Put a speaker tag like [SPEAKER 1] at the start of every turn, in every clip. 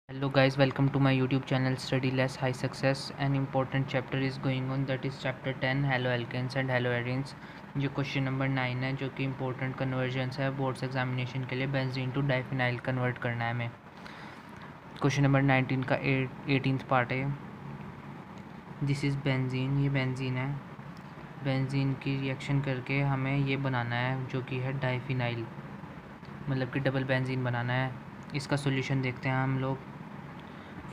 [SPEAKER 1] Hello guys, welcome to my YouTube channel Study Less High Success. An important chapter is going on, that is chapter 10 haloalkanes and haloarenes, जो question number 9 है, जो कि important convergence है boards examination के लिए benzene to diphenyl convert करना है हमें। क्वेश्चन नंबर 19 का 18th पार्ट है। दिस इज़ बेंजीन, ये बेंजीन है। बेंजीन की रिएक्शन करके हमें ये बनाना है जो कि है डाइफिनाइल, मतलब कि डबल बेंजीन बनाना है। इसका सोल्यूशन देखते हैं हम लोग।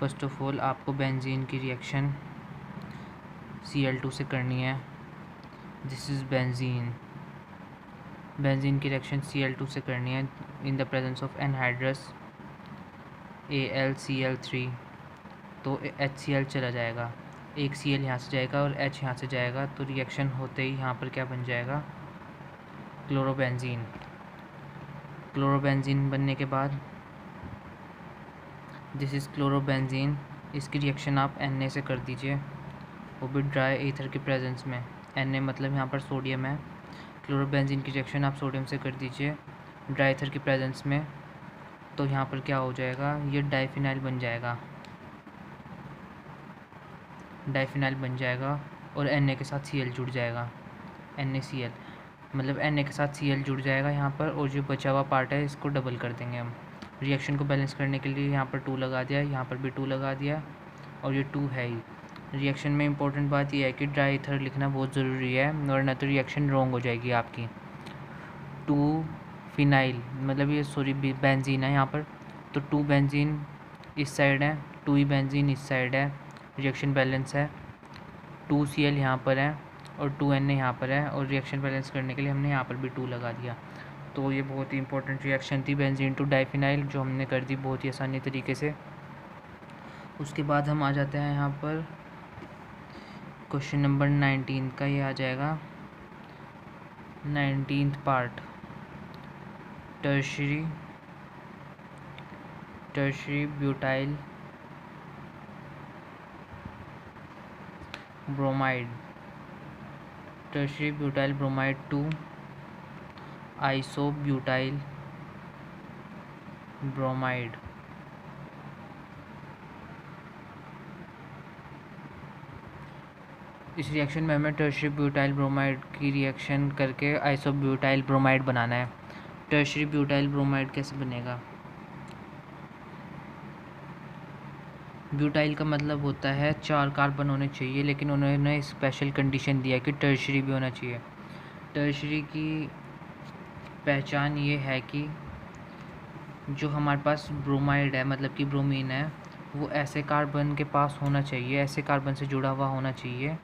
[SPEAKER 1] फर्स्ट ऑफ ऑल आपको बेंजीन की रिएक्शन Cl2 से करनी है। This is benzene. बेंजीन की रिएक्शन Cl2 से करनी है in the presence of anhydrous AlCl3, तो HCl चला जाएगा, एक Cl यहाँ से जाएगा और H यहाँ से जाएगा, तो रिएक्शन होते ही यहाँ पर क्या बन जाएगा, क्लोरोबेंजीन। क्लोरोबेंजीन बनने के बाद दिस इज़ क्लोरोबेंजीन। इसकी रिएक्शन आप Na से कर दीजिए, वो भी ड्राई ईथर के प्रेजेंस में। Na मतलब यहाँ पर सोडियम है। क्लोरोबेंजीन की रिएक्शन आप सोडियम से कर दीजिए ड्राई ईथर के प्रेजेंस में, तो यहाँ पर क्या हो जाएगा, ये डाइफिनाइल बन जाएगा। डाइफिनाइल बन जाएगा और Na के साथ Cl जुड़ जाएगा, NaCl, मतलब Na के साथ Cl जुड़ जाएगा यहाँ पर, और जो बचा हुआ पार्ट है इसको डबल कर देंगे हम। रिएक्शन को बैलेंस करने के लिए यहाँ पर 2 लगा दिया, यहाँ पर भी 2 लगा दिया, और ये 2 है ही। रिएक्शन में इंपॉर्टेंट बात यह है कि ड्राई ईथर लिखना बहुत ज़रूरी है, वरना तो रिएक्शन रॉन्ग हो जाएगी आपकी। 2 फिनाइल, मतलब ये सॉरी बेंजीन है यहाँ पर, तो 2 बेंजीन इस साइड है, 2 ही बेंजीन इस साइड है, रिएक्शन बैलेंस है। 2 Cl यहाँ पर है और 2 Na यहाँ पर है, और रिएक्शन बैलेंस करने के लिए हमने यहाँ पर भी 2 लगा दिया। तो ये बहुत ही इंपॉर्टेंट रिएक्शन थी बेंजीन टू डाइफिनाइल, जो हमने कर दी बहुत ही आसानी तरीके से। उसके बाद हम आ जाते हैं यहाँ पर क्वेश्चन नंबर 19 का, ये आ जाएगा 19th part, tertiary butyl bromide, tertiary butyl bromide to isobutyl bromide. इस रिएक्शन में हमें टर्शरी ब्यूटाइल ब्रोमाइड की रिएक्शन करके आइसोब्यूटाइल ब्रोमाइड बनाना है। टर्शरी ब्यूटाइल ब्रोमाइड कैसे बनेगा, ब्यूटाइल का मतलब होता है 4 कार्बन होने चाहिए, लेकिन उन्होंने स्पेशल कंडीशन दिया कि टर्शरी भी होना चाहिए। टर्शरी की पहचान ये है कि जो हमारे पास ब्रोमाइड है, मतलब कि ब्रोमीन है, वो ऐसे कार्बन के पास होना चाहिए, ऐसे कार्बन से जुड़ा हुआ होना चाहिए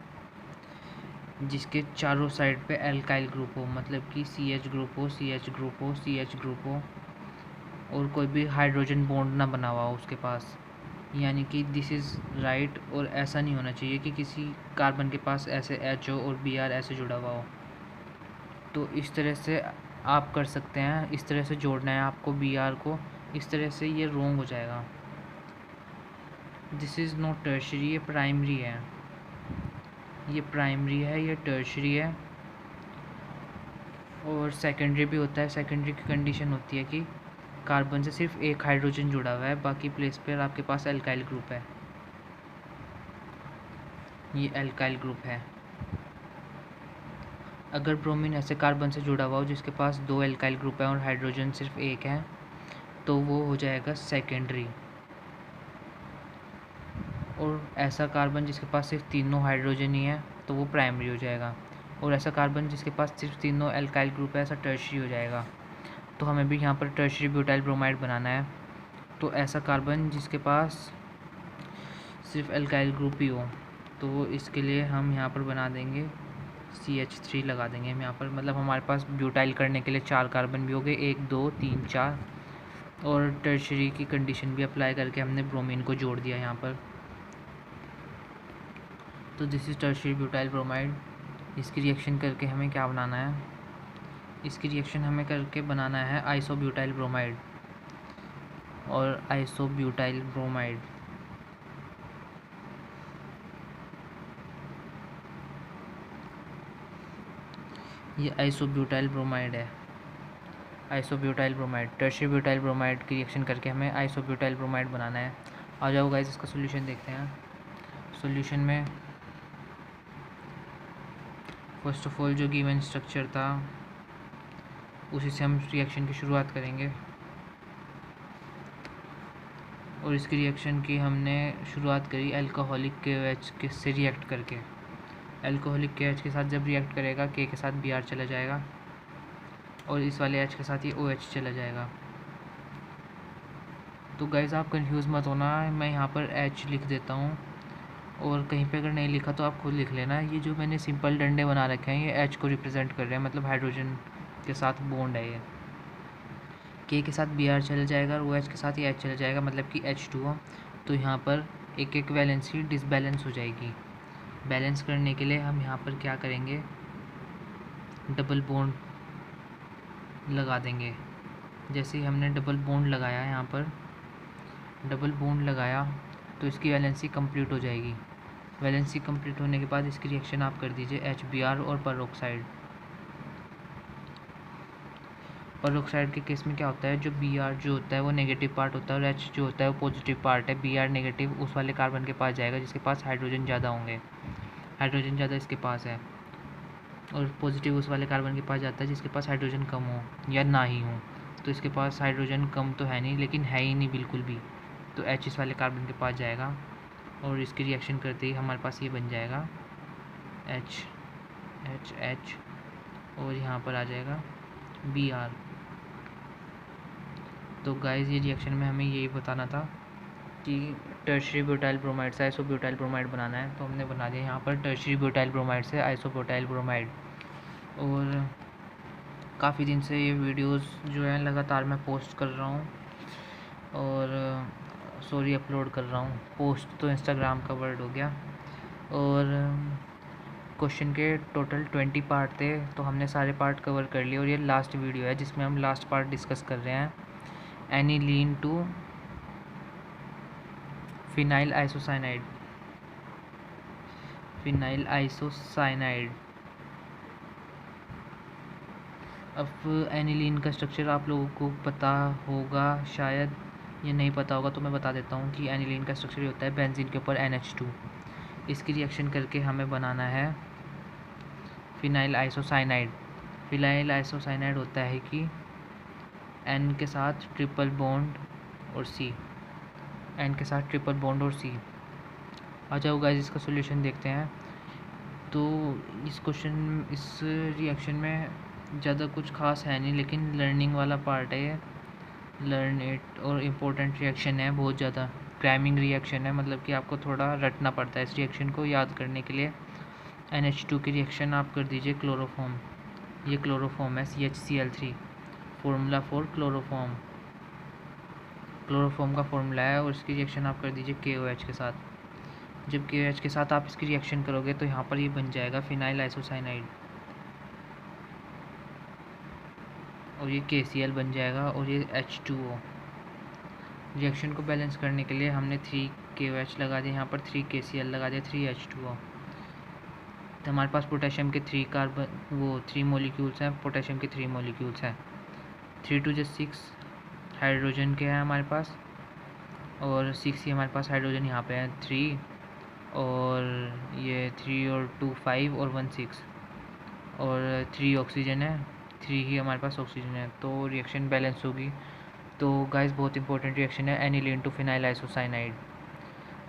[SPEAKER 1] जिसके चारों साइड पे एल्काइल ग्रुप हो, मतलब कि CH ग्रुप हो, CH ग्रुप हो, CH ग्रुप हो, और कोई भी हाइड्रोजन बॉन्ड ना बना हुआ हो उसके पास। यानी कि दिस इज़ राइट, और ऐसा नहीं होना चाहिए कि किसी कार्बन के पास ऐसे H हो और Br ऐसे जुड़ा हुआ हो। तो इस तरह से आप कर सकते हैं, इस तरह से जोड़ना है आपको Br को, इस तरह से ये रॉन्ग हो जाएगा। दिस इज़ नॉट टर्शरी, ये प्राइमरी है, ये प्राइमरी है, ये टर्शरी है। और सेकेंडरी भी होता है। सेकेंडरी की कंडीशन होती है कि कार्बन से सिर्फ एक हाइड्रोजन जुड़ा हुआ है, बाकी प्लेस पर आपके पास एल्काइल ग्रुप है, ये एल्काइल ग्रुप है। अगर ब्रोमीन ऐसे कार्बन से जुड़ा हुआ हो जिसके पास 2 एल्काइल ग्रुप है और हाइड्रोजन सिर्फ एक है, तो वो हो जाएगा सेकेंडरी। और ऐसा कार्बन जिसके पास सिर्फ तीनों हाइड्रोजन ही है, तो वो प्राइमरी हो जाएगा। और ऐसा कार्बन जिसके पास सिर्फ तीनों एल्काइल ग्रुप है, ऐसा टर्शरी हो जाएगा। तो हमें भी यहाँ पर टर्शरी ब्यूटाइल ब्रोमाइड बनाना है। तो ऐसा कार्बन जिसके पास सिर्फ एल्काइल ग्रुप ही हो, तो इसके लिए हम यहाँ पर बना देंगे CH3 लगा देंगे हम यहाँ पर, मतलब हमारे पास ब्यूटाइल करने के लिए 4 कार्बन भी हो गए, 1 2 3 4, और टर्शरी की कंडीशन भी अप्लाई करके हमने ब्रोमीन को जोड़ दिया यहाँ पर। तो this is tertiary butyl bromide. इसकी रिएक्शन करके हमें क्या बनाना है, इसकी रिएक्शन हमें करके बनाना है आइसोब्यूटाइल ब्रोमाइड, और आइसोब्यूटाइल ब्रोमाइड ये आइसोब्यूटाइल ब्रोमाइड है। Isobutyl bromide, tertiary butyl bromide की रिएक्शन करके हमें आइसोब्यूटाइल ब्रोमाइड बनाना है। आ जाओ गाइस, इसका सोल्यूशन देखते हैं। सोल्यूशन में फर्स्ट ऑफ ऑल जो गिवन स्ट्रक्चर था उसी से हम रिएक्शन की शुरुआत करेंगे, और इसकी रिएक्शन की हमने शुरुआत करी अल्कोहलिक KOH के से रिएक्ट करके। अल्कोहलिक KOH के साथ जब रिएक्ट करेगा K के साथ Br चला जाएगा और इस वाले H के साथ ही OH चला जाएगा। तो गाइस आप कंफ्यूज मत होना, मैं यहाँ पर H लिख देता हूँ, और कहीं पे अगर नहीं लिखा तो आप खुद लिख लेना। ये जो मैंने सिंपल डंडे बना रखे हैं ये H को रिप्रेजेंट कर रहे हैं, मतलब हाइड्रोजन के साथ बॉन्ड है ये। K के साथ Br चला जाएगा और OH के साथ ही H चला जाएगा, मतलब कि H2O। तो यहाँ पर एक एक वैलेंसी डिसबैलेंस हो जाएगी। बैलेंस करने के लिए हम यहाँ पर क्या करेंगे, डबल बॉन्ड लगा देंगे। जैसे ही हमने डबल बॉन्ड लगाया, यहाँ पर डबल बॉन्ड लगाया तो इसकी वैलेंसी कंप्लीट हो जाएगी। वैलेंसी कंप्लीट होने के बाद इसकी रिएक्शन आप कर दीजिए HBr और पेरोक्साइड। पेरोक्साइड के केस में क्या होता है, जो Br जो होता है वो नेगेटिव पार्ट होता है और H जो होता है वो पॉजिटिव पार्ट है। Br नेगेटिव उस वाले कार्बन के पास जाएगा जिसके पास हाइड्रोजन ज़्यादा होंगे, हाइड्रोजन ज़्यादा इसके पास है, और पॉजिटिव उस वाले कार्बन के पास जाता है जिसके पास हाइड्रोजन कम हो या ना ही हो। तो इसके पास हाइड्रोजन कम तो है नहीं, लेकिन है ही नहीं बिल्कुल भी, तो H इस वाले कार्बन के पास जाएगा और इसकी रिएक्शन करते ही हमारे पास ये बन जाएगा H H H, और यहाँ पर आ जाएगा Br। तो गाइस ये रिएक्शन में हमें यही बताना था कि टर्शियरी ब्यूटाइल ब्रोमाइड से आइसोब्यूटाइल ब्रोमाइड बनाना है, तो हमने बना दिया यहाँ पर टर्शियरी ब्यूटाइल ब्रोमाइड से आइसोब्यूटाइल ब्रोमाइड। और काफ़ी दिन से ये वीडियोस जो है लगातार मैं पोस्ट कर रहा हूँ, और सॉरी अपलोड कर रहा हूँ, पोस्ट तो इंस्टाग्राम का वर्ड हो गया। और क्वेश्चन के टोटल 20 पार्ट थे, तो हमने सारे पार्ट कवर कर लिए, और ये लास्ट वीडियो है जिसमें हम लास्ट पार्ट डिस्कस कर रहे हैं, aniline to phenyl isocyanide. Phenyl isocyanide. अब एनिलीन का स्ट्रक्चर आप लोगों को पता होगा शायद, ये नहीं पता होगा तो मैं बता देता हूँ कि एनिलीन का स्ट्रक्चर होता है बेंजीन के ऊपर NH2। इसकी रिएक्शन करके हमें बनाना है फिनाइल आइसोसाइनाइड। फिनाइल आइसोसाइनाइड होता है कि N के साथ ट्रिपल बॉन्ड और C, N के साथ ट्रिपल बॉन्ड और C। आ जाओ गाइस, इसका सोल्यूशन देखते हैं। तो इस रिएक्शन में ज़्यादा कुछ खास है नहीं, लेकिन लर्निंग वाला पार्ट है ये, लर्न इट, और इम्पोर्टेंट रिएक्शन है बहुत ज़्यादा। क्राइमिंग रिएक्शन है, मतलब कि आपको थोड़ा रटना पड़ता है इस रिएक्शन को याद करने के लिए। NH2 की रिएक्शन आप कर दीजिए क्लोरोफॉर्म। ये क्लोरोफॉर्म है CHCl3, formula for chloroform. Chloroform का फॉर्मूला है, और इसकी रिएक्शन आप कर दीजिए KOH के साथ। जब KOH के साथ आप इसकी रिएक्शन करोगे तो यहाँ पर ये बन जाएगा फिनाइल आइसोसाइनाइड, और ये KCl बन जाएगा, और ये H2O। रिएक्शन को बैलेंस करने के लिए हमने 3 KOH लगा दिया, यहाँ पर 3 KCl लगा दिया, 3 H2O। तो हमारे पास पोटेशियम के 3 मॉलिक्यूल्स हैं, पोटेशियम के 3 मॉलिक्यूल्स हैं। 3 2 6 हाइड्रोजन के हैं हमारे पास, और 6 ही हमारे पास हाइड्रोजन यहाँ पे है 3, और ये 3 और 2 5 और 1 6, और 3 ऑक्सीजन है, 3 ही हमारे पास ऑक्सीजन है, तो रिएक्शन बैलेंस होगी। तो गाइस बहुत इंपॉर्टेंट रिएक्शन है एनिलीन टू फिनाइल आइसोसाइनाइड।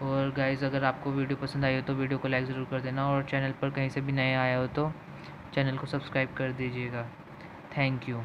[SPEAKER 1] और गाइस अगर आपको वीडियो पसंद आई हो तो वीडियो को लाइक ज़रूर कर देना, और चैनल पर कहीं से भी नए आया हो तो चैनल को सब्सक्राइब कर दीजिएगा। Thank you.